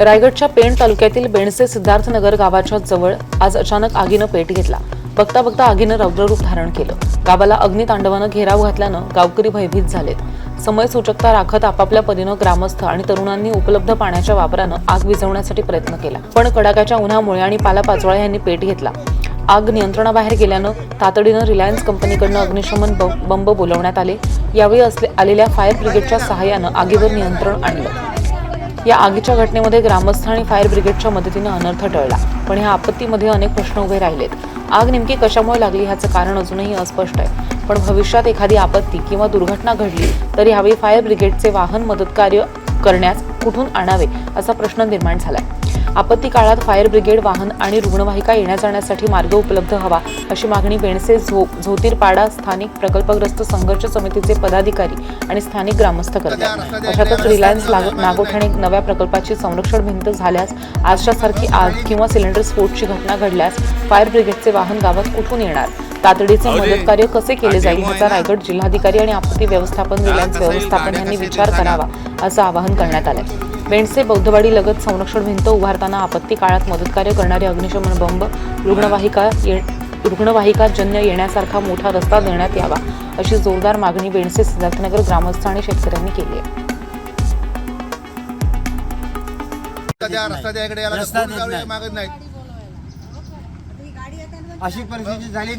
रायगडच्या पेण तालुक्यातील बेणसे सिद्धार्थनगर गावाच्या जवळ आज अचानक आगीनं पेट घेतला। बघता बघता आगीनं रौद्ररूप धारण केलं। गावाला अग्नितांडवानं घेराव घातल्यानं गावकरी भयभीत झालेत। समय सूचकता राखत आपापल्या परीनं ग्रामस्थ आणि तरुणांनी उपलब्ध पाण्याच्या वापरानं आग विझवण्यासाठी प्रयत्न केला, पण कडाक्याच्या उन्हामुळे आणि पालापाचोळ्या यांनी पेट घेतला। आग नियंत्रणाबाहेर गेल्यानं तातडीनं रिलायन्स कंपनीकडून अग्निशमन बंब बोलवण्यात आले। यावेळी आलेल्या फायर ब्रिगेडच्या सहाय्यानं आगीवर नियंत्रण आणलं। या आगीच्या घटनेमध्ये ग्रामस्थ आणि फायर ब्रिगेडच्या मदतीने अनर्थ टळला, पण या आपत्तीमध्ये अनेक प्रश्न उभे राहिलेत। आग नेमकी कशामुळे लागली ह्याचं कारण अजूनही अस्पष्ट आहे, पण भविष्यात एखादी आपत्ती किंवा दुर्घटना घडली तर यावेळी फायर ब्रिगेडचे वाहन मदतकार्य करण्यास कुठून आणावे असा प्रश्न निर्माण झालाय। आपत्ती काळात फायर ब्रिगेड वाहन आणि रुग्णवाहिका येण्या जाण्यासाठी मार्ग उपलब्ध हवा अशी मागणी बेणसे झोतीरपाडा स्थानिक प्रकल्पग्रस्त संघर्ष समितीचे पदाधिकारी आणि स्थानिक ग्रामस्थ करतात। अशातच रिलायन्स नागोठणे नव्या प्रकल्पाची संरक्षण भिंत झाल्यास आजच्यासारखी आग किंवा सिलेंडर स्फोटची घटना घडल्यास फायर ब्रिगेडचे वाहन गावात कुठून येणार, तातडीचे मदतकार्य कसे केले जाईल याचा रायगड जिल्हाधिकारी आणि आपत्ती व्यवस्थापन रिलायन्स व्यवस्थापन यांनी विचार करावा असं आवाहन करण्यात आलंय। बेणसे बौद्धवाडी लगत संरक्षण भिंत उभारताना आपत्ती काळात मदतकार्य करणारे अग्निशमन बंब, रुग्णवाहिका जन्य येण्यासारखा मोठा रस्ता देण्यात यावा अशी जोरदार मागणी बेणसे सिद्धार्थनगर ग्रामस्थ आणि शेतकऱ्यांनी केली आहे। अशी परिस्थिती झाली।